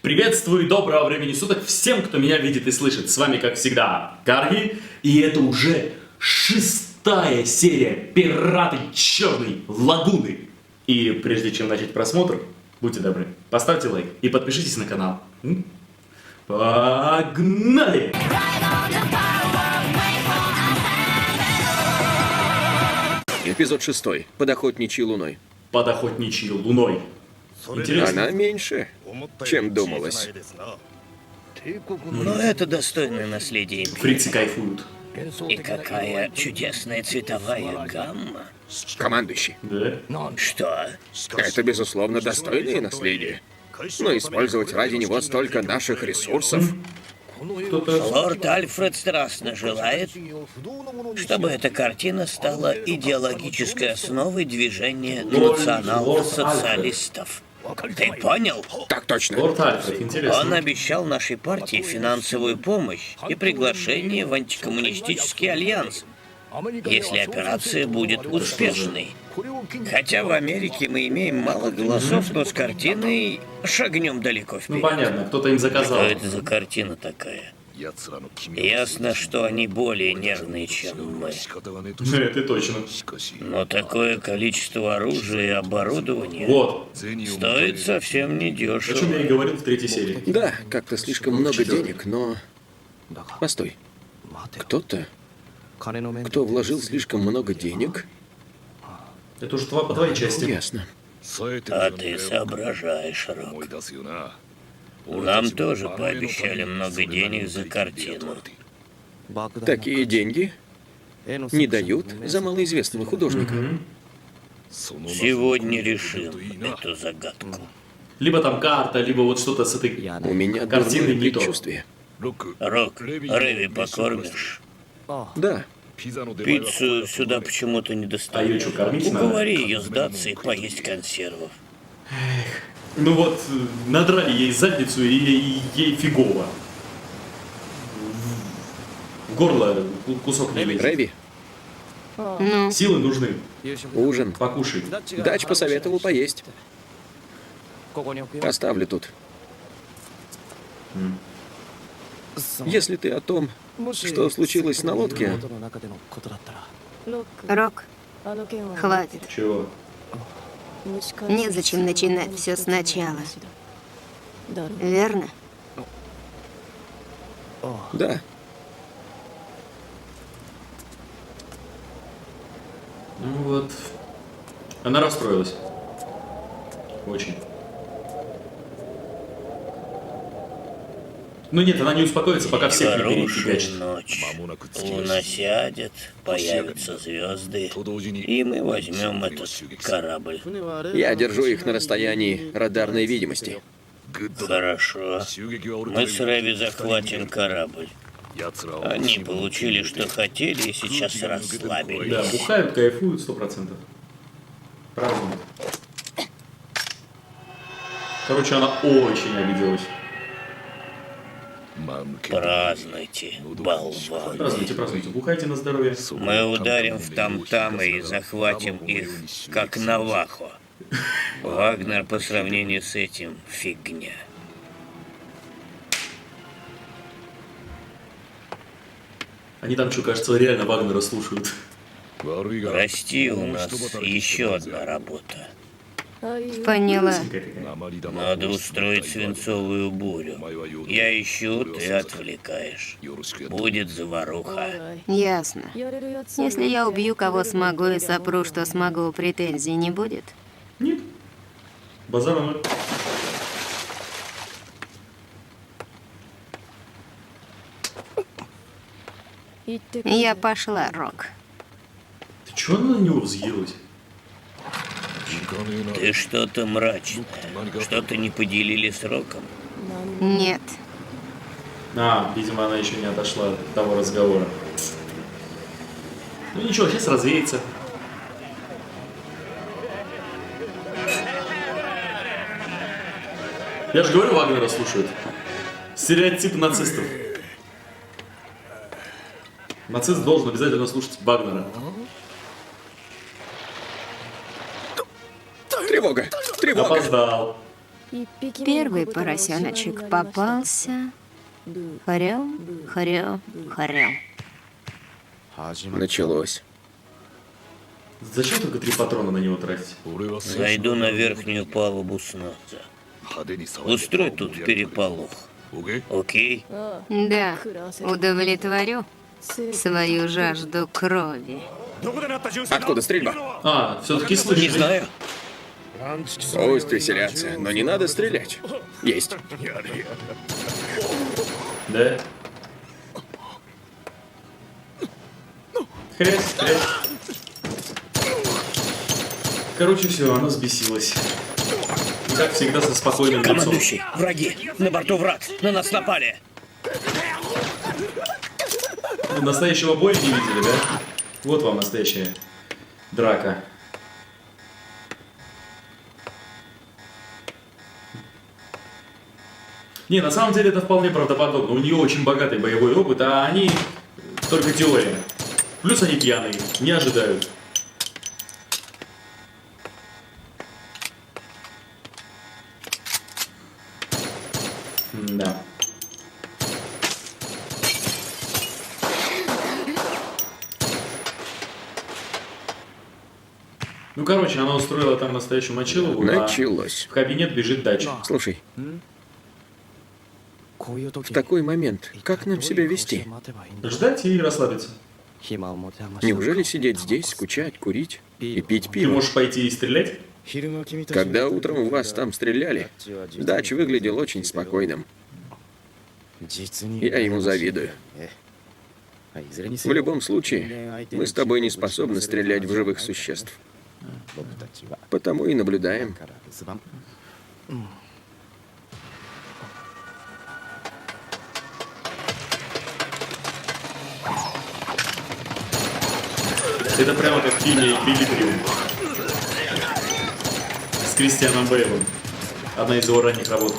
Приветствую, доброго времени суток всем, кто меня видит и слышит. С вами, как всегда, Карги. И это уже 6-я серия «Пираты Черной Лагуны». И прежде чем начать просмотр, будьте добры, поставьте лайк и подпишитесь на канал. Погнали! Эпизод 6. Под охотничьей луной. Под охотничьей луной. Интересно. Она меньше, чем думалось. Но это достойное наследие. Фрицы кайфуют. И какая чудесная цветовая гамма. Командующий, Да? Что? это, безусловно, достойное наследие. Но использовать ради него столько наших ресурсов... Кто-то... Лорд Альфред страстно желает, чтобы эта картина стала идеологической основой движения национал-социалистов. Ты понял? Так точно. Лорд Альфред, интересно. Он обещал нашей партии финансовую помощь и приглашение в антикоммунистический альянс, если операция будет успешной. Хотя в Америке мы имеем мало голосов, но с картиной шагнем далеко Ну вперед. понятно, кто-то им заказал. Что это за картина такая? Ясно, что они более нервные, чем мы. Это точно. Но такое количество оружия и оборудования Вот. стоит совсем О чем я и недешево. говорил в 3-й серии. Да, как-то слишком много денег, но... Постой. Кто-то, кто вложил слишком много денег? Это уже по твоей части. Ясно. А ты соображаешь, Рок. Нам тоже пообещали много денег за картину. Такие деньги не дают за малоизвестного художника. Сегодня решим эту загадку. Либо там карта, либо вот что-то с этой... У меня Картины дурное не то. предчувствие. Рок, Рэви покормишь? Да, Пиццу сюда почему-то не А ее доставили. что, кормить надо? Уговори ее сдаться и поесть консервов. Ну вот, надрали ей задницу, и ей фигово. В горло кусок не лезет. Рэви, Силы нужны. ужин. Покушай. Дач посоветовал поесть. Поставлю тут. Если ты о том, что случилось на лодке, Рок, хватит. Чего? Незачем начинать все сначала. Верно? да, Ну вот. Она расстроилась. Очень. Ну нет, она не успокоится, пока всех не Хорошая перефигачит. ночь. Луна сядет, появятся звезды, и мы возьмем этот корабль. я держу их на расстоянии радарной видимости. Хорошо. Мы с Рэви захватим корабль. Они получили, что хотели, и сейчас расслабились. Да, бухают, кайфуют 100%. Празднуют. Короче, она очень обиделась. Празднуйте, болваны. Празднуйте, празднуйте. Бухайте на здоровье. Мы ударим в там-тамы и захватим их, как Навахо. Вагнер по сравнению с этим — фигня. Они там что, кажется, реально Вагнера слушают. Прости, у нас еще одна работа. Поняла. Надо устроить свинцовую бурю. Я ищу, ты отвлекаешь. Будет заваруха. Ясно. Если я убью кого смогу и сопру, что смогу, претензий не будет? Нет. Базара ноль. Я пошла, Рок. Ты чё на него взъелась? Ты что-то мрачное. Что-то не поделили с Роком. Нет. А, видимо, она еще не отошла от того разговора. Ну ничего, сейчас развеется. Я же говорю, Вагнера слушают. Стереотип нацистов. Нацист должен обязательно слушать Вагнера. Тревога! Тревога! Опоздал. Первый поросеночек попался. Хорё, хорё, хорё. Началось. Зачем только 3 патрона на него тратить? Зайду на верхнюю палубу снова. Устрой тут переполох. Окей? Да, удовлетворю свою жажду крови. Откуда стрельба? А, все-таки слышали. Не знаю. Пусть веселятся, но не надо стрелять. Есть. Да? Хрясь, хрясь. Короче, все, она взбесилась. И как всегда со спокойным лицом. Командующий, враги! На борту враг! На нас напали! Вы настоящего боя не видели, да? Вот вам настоящая драка. Не, на самом деле это вполне правдоподобно. У нее очень богатый боевой опыт, а они только теория. Плюс они пьяные, не ожидают. Да. Ну, короче, она устроила там настоящую мочилову, а Началось. в кабинет бежит дача. Слушай, в такой момент, как нам себя вести? Ждать и расслабиться. Неужели сидеть здесь, скучать, курить и пить Ты пиво? можешь пойти и стрелять? Когда утром у вас там стреляли, Дач выглядел очень спокойным. Я ему завидую. В любом случае, мы с тобой не способны стрелять в живых существ. Потому и наблюдаем. Это прямо как в фильме «Эквилибриум» с Кристианом Бейлом. Одна из его ранних работ.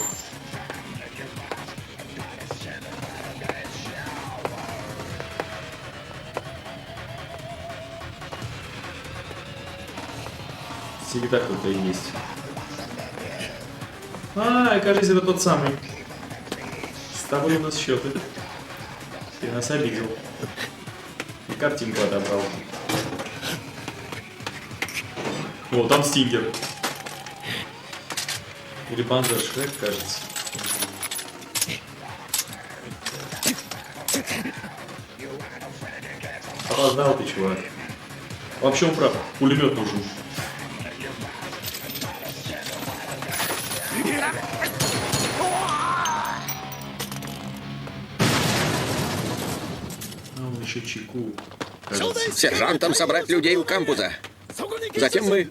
Всегда кто-то есть. А, кажется, это тот самый. С тобой у нас счеты. Ты нас обидел. И картинку отобрал. О, там Стингер. Или Панзер Шрек, кажется. Опоздал ты, чувак. Вообще он прав. Пулемет нужен. А он еще чеку. Кажется. Сержантам собрать людей у кампуса. Затем мы...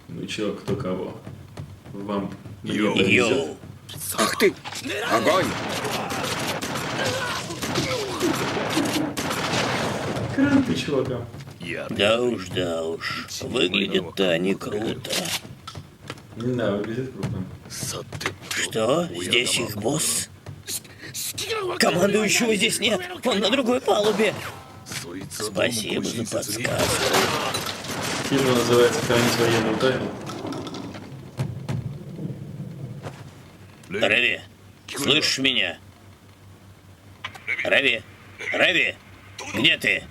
Ну чё, кто кого? Вам мне повезет. Йоу! Ах ты! Огонь! Кранты, чувакам. Да уж. Выглядят-то они круто. Да, выглядит круто. Что? Здесь их босс? Командующего здесь нет! Он на другой палубе! Спасибо за подсказку. Фильм называется «Хранить военную тайну». Рави, слышишь меня? Рави! Рави! Где ты?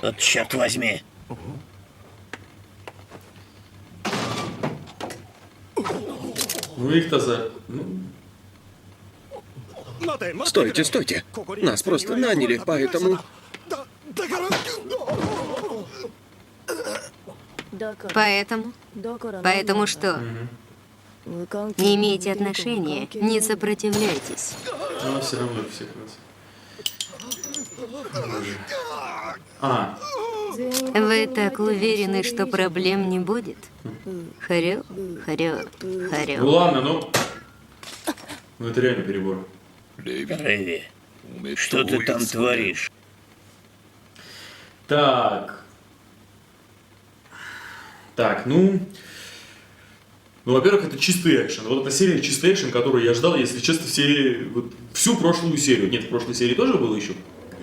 Вот черт возьми! Ну их-то за... Стойте, стойте! Нас просто наняли, поэтому... Поэтому что? Не имейте отношения, не сопротивляйтесь. Но все равно всех раз. А, Вы так уверены, что проблем не будет? Хорё, хорё, ну хорё. ладно, ну... Ну это реально перебор. Рави, что ты там творишь? Так. Так, ну... Ну, во-первых, это чистый экшен. Вот эта серия чистый экшен, которую я ждал, если честно, всю прошлую серию. Нет, в прошлой серии тоже был еще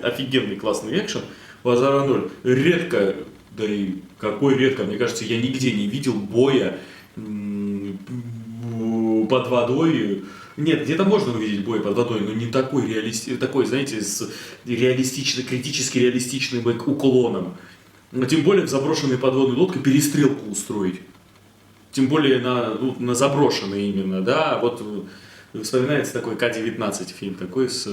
офигенный классный экшен. Базара ноль. Редко Да и какой редко, мне кажется, я нигде не видел боя под водой. Нет, где-то можно увидеть бой под водой, но не такой такой, знаете, с критически реалистичным уклоном. Но тем более в заброшенной подводной лодке перестрелку устроить. Тем более на заброшенной именно, да. Вот вспоминается такой К-19 фильм такой с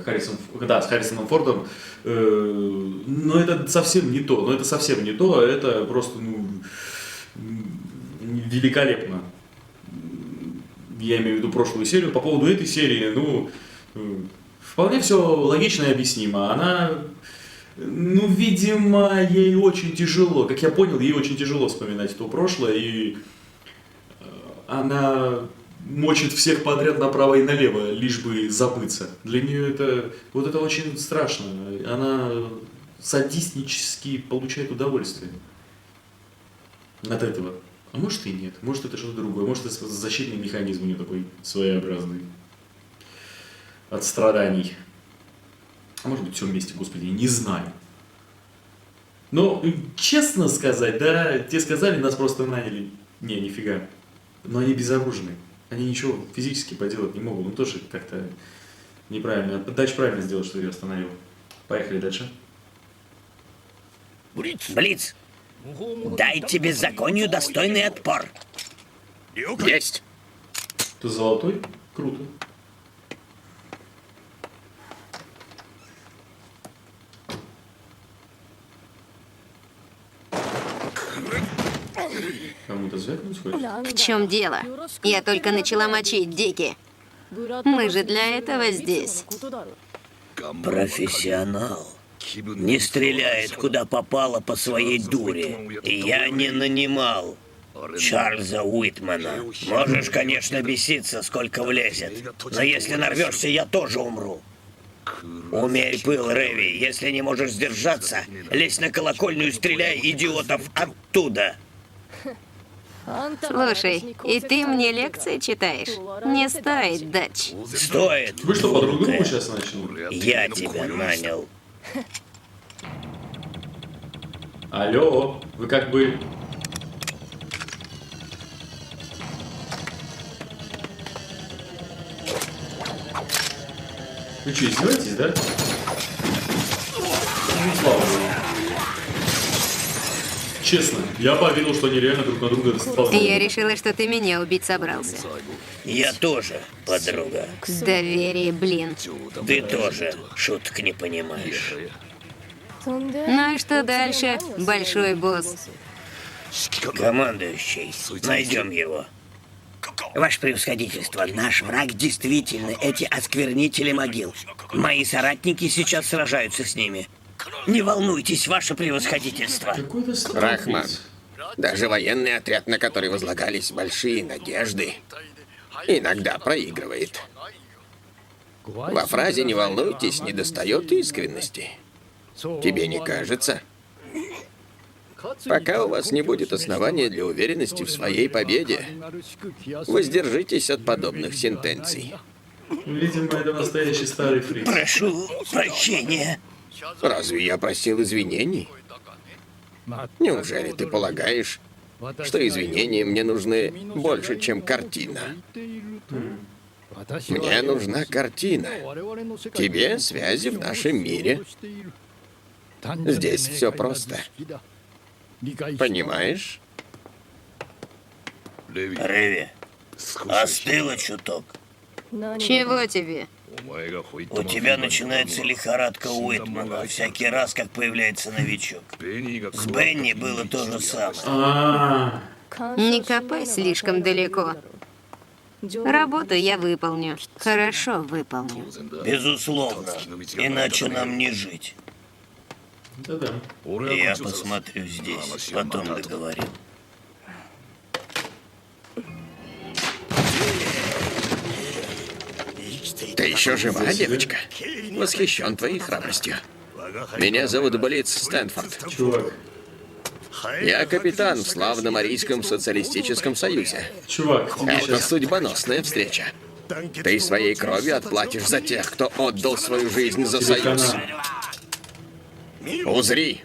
Харрисоном Фордом. Но это совсем не то. Это просто великолепно. Я имею в виду прошлую серию. По поводу этой серии, вполне все логично и объяснимо. Она, видимо, ей очень тяжело. Как я понял, ей очень тяжело вспоминать то прошлое. И она мочит всех подряд направо и налево, лишь бы забыться. Для нее это очень страшно. Она садистически получает удовольствие от этого. А может и нет, может это что-то другое, может это защитный механизм у нее такой своеобразный от страданий. А может быть все вместе, господи, не знаю. Но, честно сказать, да, те сказали, нас просто наняли. Не, нифига. Но они безоружны. Они ничего физически поделать не могут. Тоже как-то неправильно. Дальше правильно сделал, что ее остановил. Поехали дальше. Блиц! Дайте беззаконию достойный отпор. Есть. Ты золотой? Круто. Кому-то звякнуть хочешь? В чем дело? Я только начала мочить Дики. Мы же для этого здесь. Профессионал. Не стреляет куда попало по своей дуре. И я не нанимал Чарльза Уитмана. Можешь, конечно, беситься, сколько влезет. Но если нарвешься, я тоже умру. Умерь пыл, Рэви. Если не можешь сдержаться, лезь на колокольню и стреляй идиотов оттуда. Слушай, и ты мне лекции читаешь? Не стоит, Дач. Стоит. Вы что, по другу глупая. сейчас начали? Я тебя нанял. Алло, вы как бы... Вы что, издеваетесь, да? Слава богу. Честно, я поверил, что они реально друг на друга стволы. Я решила, что ты меня убить собрался. Я тоже, подруга. Доверие, блин. Ты тоже шуток не понимаешь. Ну и что дальше, большой босс? Командующий, найдем его. Ваше превосходительство, наш враг действительно эти осквернители могил. Мои соратники сейчас сражаются с ними. Не волнуйтесь, ваше превосходительство. Какой-то странный. Рахман. Даже военный отряд, на который возлагались большие надежды, иногда проигрывает. Во фразе «не волнуйтесь» недостает искренности. Тебе не кажется? Пока у вас не будет основания для уверенности в своей победе, воздержитесь от подобных сентенций. Видимо, это настоящий старый фриз. Прошу прощения. Разве я просил извинений? Неужели ты полагаешь, что извинения мне нужны больше, чем картина? Мне нужна картина. Тебе связи в нашем мире. Здесь все просто. Понимаешь? Рэви, остыло чуток. Чего тебе? У тебя начинается лихорадка Уитмана всякий раз, как появляется новичок. С Бенни было то же самое. Не копай слишком далеко. Работу я выполню. Хорошо выполню. Безусловно, иначе нам не жить. Да-да. Я посмотрю здесь, потом договорим. Ты еще жива, девочка? Восхищен твоей храбростью. Меня зовут Блиц Стэнфорд. Чувак, Я капитан в славном Арийском социалистическом союзе. чувак, тебе Это сейчас... судьбоносная встреча. Ты своей кровью отплатишь за тех, кто отдал свою жизнь за Тебе союз. хана. Узри,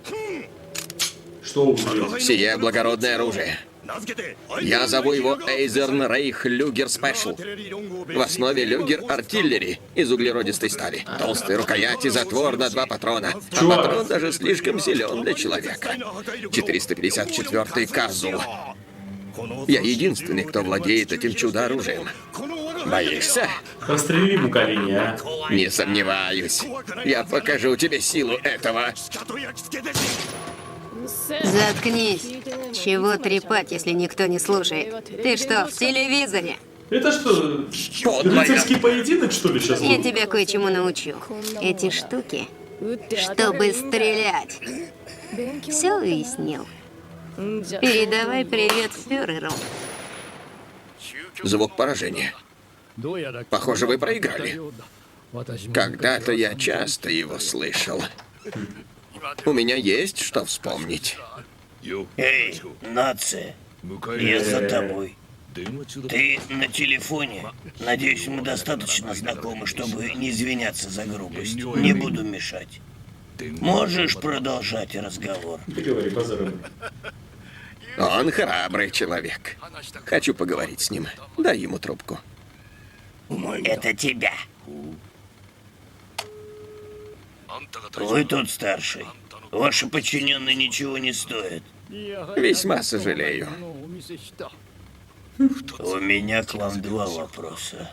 Что увидел? сие благородное оружие. Я зову его Эйзерн Рейх Люгер Спешл. В основе люгер артиллери из углеродистой стали. Толстые рукояти, затвор на 2 патрона. А Чувак. патрон даже слишком силен для человека. 454-й Казул. Я единственный, кто владеет этим чудо-оружием. Боишься? Прострели ему колени, а? Не сомневаюсь. Я покажу тебе силу этого. Заткнись. Чего трепать, если никто не слушает? Ты что, в телевизоре? Это что, Подлая. рыцарский поединок, что ли, сейчас? Я тебя кое-чему научу. Эти штуки, чтобы стрелять. Все уяснил? Передавай привет фюреру. Звук поражения. Похоже, вы проиграли. Когда-то я часто его слышал. У меня есть что вспомнить. Эй, нация, я за тобой. Ты на телефоне. Надеюсь, мы достаточно знакомы, чтобы не извиняться за грубость. Не буду мешать. Можешь продолжать разговор. Ты говори, базаром. Он храбрый человек. Хочу поговорить с ним. Дай ему трубку. Это тебя. Вы тут старший. Ваши подчиненные ничего не стоят. Весьма сожалею. У меня к вам 2 вопроса.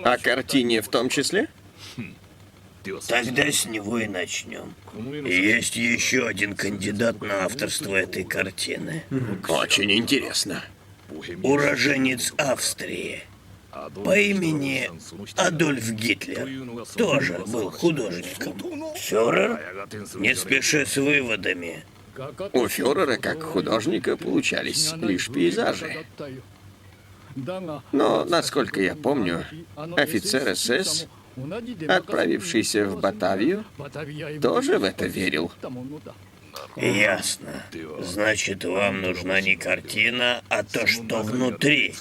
О картине в том числе? Тогда с него и начнем. Есть еще один кандидат на авторство этой картины. Очень интересно. Уроженец Австрии. По имени Адольф Гитлер. Тоже был художником. Фюрер, не спеши с выводами. У фюрера, как художника, получались лишь пейзажи. Но, насколько я помню, офицер СС, отправившийся в Батавию, тоже в это верил. Ясно. Значит, вам нужна не картина, а то, что внутри.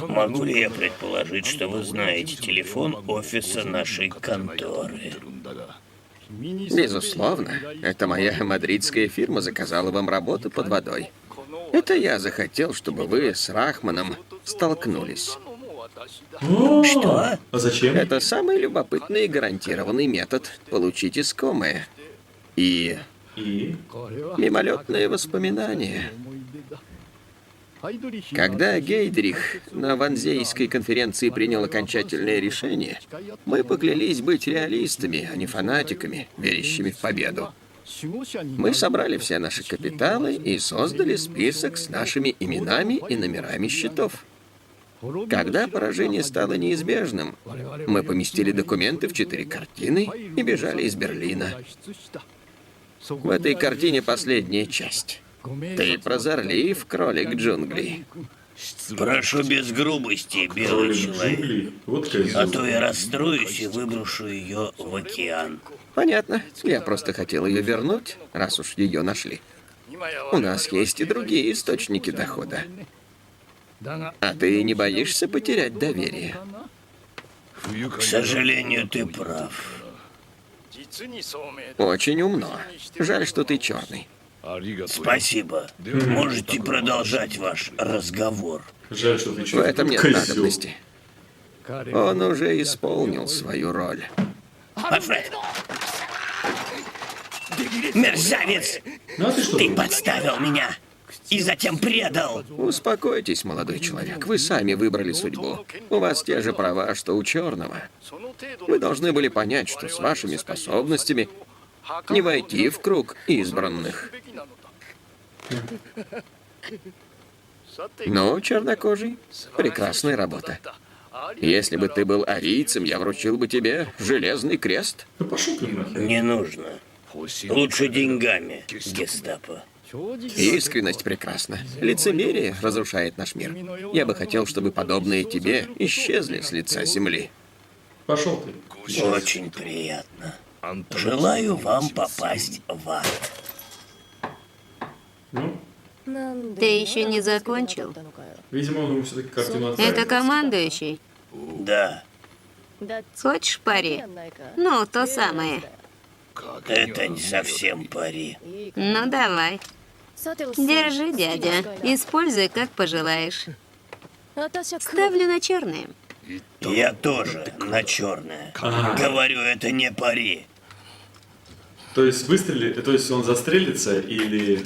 Могу ли я предположить, что вы знаете телефон офиса нашей конторы? Безусловно, это моя мадридская фирма заказала вам работу под водой. Это я захотел, чтобы вы с Рахманом столкнулись. Что? А зачем? Это самый любопытный и гарантированный метод получить искомое. И И? мимолетные воспоминания. Когда Гейдрих на Ванзейской конференции принял окончательное решение, мы поклялись быть реалистами, а не фанатиками, верящими в победу. Мы собрали все наши капиталы и создали список с нашими именами и номерами счетов. Когда поражение стало неизбежным, мы поместили документы в 4 картины и бежали из Берлина. В этой картине последняя часть. Ты прозорлив, кролик джунглей. Прошу без грубости, белый человек. Джунгли. Вот А козел. то я расстроюсь и выброшу ее в океан. Понятно. Я просто хотел ее вернуть, раз уж ее нашли. У нас есть и другие источники дохода. А ты не боишься потерять доверие? К сожалению, ты прав. Очень умно. Жаль, что ты черный. Спасибо. Можете продолжать ваш разговор. Жаль, что ты В чё, этом нет козел. надобности. Он уже исполнил свою роль. Альфред! Мерзавец! Ну а ты что? Ты думаешь? подставил меня и затем предал. Успокойтесь, молодой человек. Вы сами выбрали судьбу. У вас те же права, что у черного. Вы должны были понять, что с вашими способностями не войти в круг избранных. Ну, чернокожий, прекрасная работа. Если бы ты был арийцем, я вручил бы тебе железный крест. Да пошел ты нахер. Не нужно. Лучше деньгами, гестапо. Искренность прекрасна. Лицемерие разрушает наш мир. Я бы хотел, чтобы подобные тебе исчезли с лица земли. Пошел ты. Очень приятно. Желаю вам попасть в ад. Ну, Ты еще не закончил? видимо, он ему все-таки картину отправил. Это командующий. Да. Хочешь пари? Ну, то самое. Это не совсем пари. Ну, давай. Держи, дядя. Используй, как пожелаешь. Ставлю на черное. Я тоже на черное. Говорю, это не пари. То есть выстрелит, то есть он застрелится или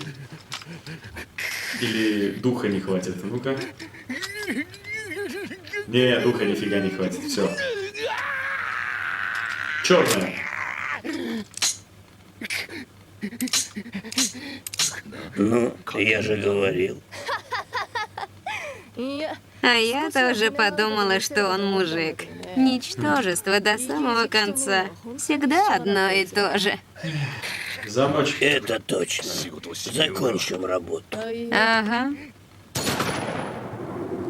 духа не хватит? Ну-ка. Не, духа нифига не хватит, все. Черная. Ну, я же говорил. А я тоже подумала, что он мужик. Ничтожество до самого конца. Всегда одно и то же. Замочек. Это точно. Закончим работу. Ага.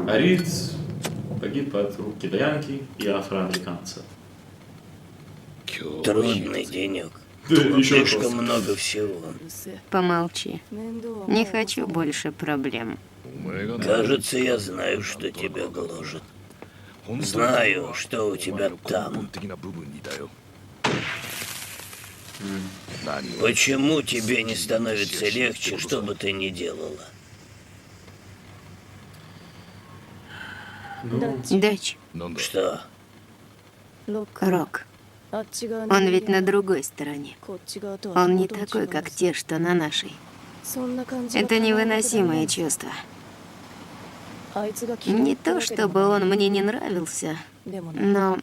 Ариц погиб от рук китаянки и афроамериканца. Трудный денек. Да, еще Слишком много всего. Помолчи. Не хочу больше проблем. Кажется, я знаю, что тебя гложет. Знаю, что у тебя там. Почему тебе не становится легче, что бы ты ни делала? Дач, Что? Рок. Он ведь на другой стороне. Он не такой, как те, что на нашей. Это невыносимое чувство. Не то, чтобы он мне не нравился, но...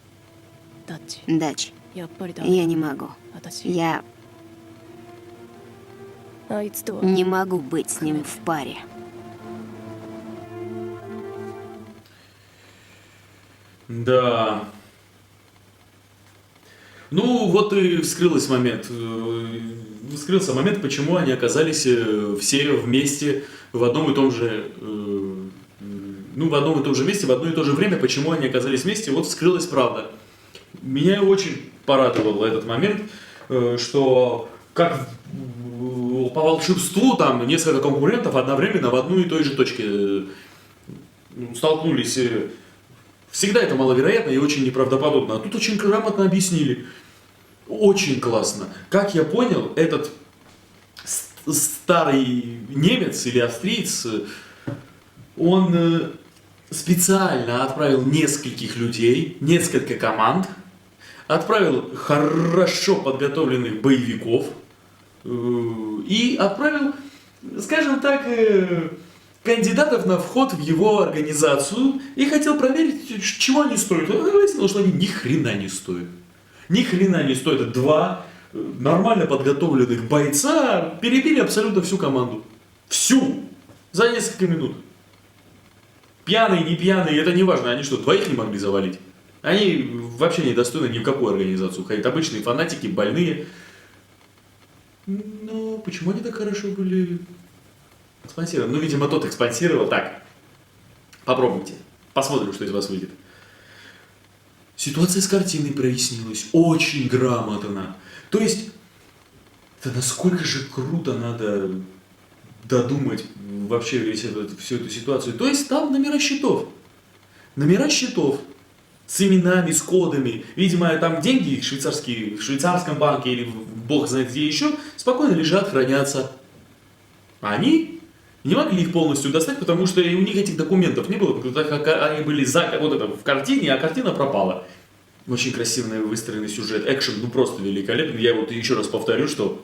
Дач, я не могу. Я не могу быть с ним в паре. Да. Ну, вот и вскрылся момент, почему они оказались все вместе в одном и том же, в одном и том же месте, в одно и то же время, почему они оказались вместе, вот вскрылась правда. Меня очень порадовал этот момент, что как по волшебству там несколько конкурентов одновременно в одной и той же точке столкнулись. Всегда это маловероятно и очень неправдоподобно. А тут очень грамотно объяснили. Очень классно. Как я понял, этот старый немец или австриец, он специально отправил нескольких людей, несколько команд, отправил хорошо подготовленных боевиков и отправил, скажем так, кандидатов на вход в его организацию и хотел проверить, чего они стоят. Выяснилось, что они ни хрена не стоят. Ни хрена не стоят. Два нормально подготовленных бойца перебили абсолютно всю команду. Всю! За несколько минут. Пьяные, не пьяные, это не важно. Они что, двоих не могли завалить? Они вообще не достойны ни в какую организацию ходить. Обычные фанатики, больные. Но почему они так хорошо были спонсированы? Ну, видимо, тот их спонсировал. Так, попробуйте. Посмотрим, что из вас выйдет. Ситуация с картиной прояснилась. Очень грамотно. То есть, это насколько же круто надо додумать вообще всю эту ситуацию. То есть, там номера счетов. Номера счетов. С именами, с кодами. Видимо, там деньги швейцарские, в швейцарском банке или бог знает где еще, спокойно лежат, хранятся. А они не могли их полностью достать, потому что у них этих документов не было, потому что они были вот это, в картине, а картина пропала. Очень красивый выстроенный сюжет, экшен, ну просто великолепный. Я вот еще раз повторю, что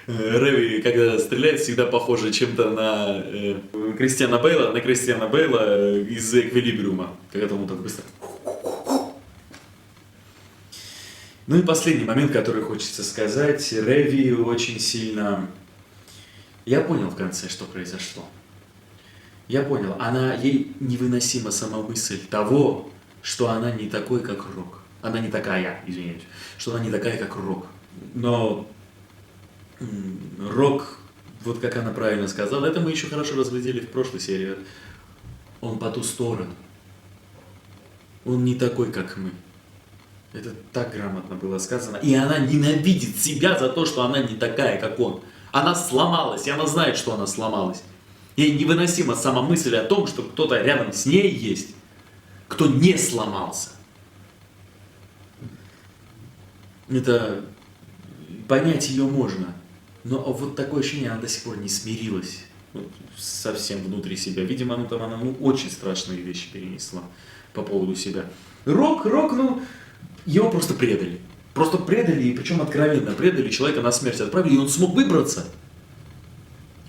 Рэви, когда стреляет, всегда похоже чем-то на Кристиана Бейла, из «Эквилибриума», когда он так быстро. Ну и последний момент, который хочется сказать. Рэви очень сильно... Я понял в конце, что произошло. Я понял, ей невыносима сама мысль того, что она не такой, как Рок. Она не такая, извиняюсь, что она не такая, как Рок. Но Рок, вот как она правильно сказала, это мы еще хорошо разглядели в прошлой серии. Он по ту сторону. Он не такой, как мы. Это так грамотно было сказано. И она ненавидит себя за то, что она не такая, как он. Она сломалась, и она знает, что она сломалась. Ей невыносима сама мысль о том, что кто-то рядом с ней есть, кто не сломался. Это понять ее можно, но вот такое ощущение, она до сих пор не смирилась вот, совсем внутри себя. Видимо, она очень страшные вещи перенесла по поводу себя. Рок, ну, его просто предали. Просто предали, и причем откровенно предали, человека на смерть отправили, и он смог выбраться.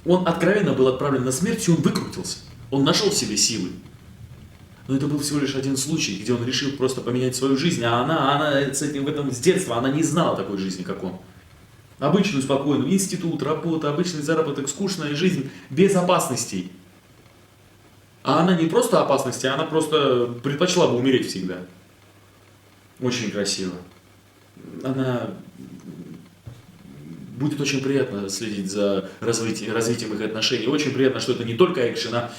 Он откровенно был отправлен на смерть, и он выкрутился. Он нашел в себе силы. Но это был всего лишь один случай, где он решил просто поменять свою жизнь, а она с этим, в этом с детства, она не знала такой жизни, как он. Обычную, спокойную, институт, работа, обычный заработок, скучная жизнь, без опасностей. А она не просто опасности, она просто предпочла бы умереть всегда. Очень красиво. Она... Будет очень приятно следить за развитием их отношений. Очень приятно, что это не только экшен, а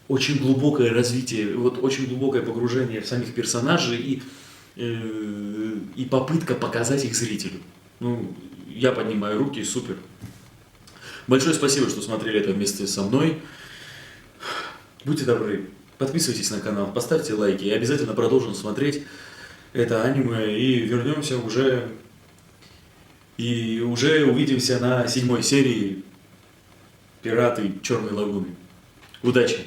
очень глубокое развитие, вот очень глубокое погружение в самих персонажей и попытка показать их зрителю. Ну, я поднимаю руки, супер. Большое спасибо, что смотрели это вместе со мной. Будьте добры, подписывайтесь на канал, поставьте лайки и обязательно продолжим смотреть это аниме и вернемся уже... И уже увидимся на 7-й серии «Пираты Черной Лагуны». Удачи!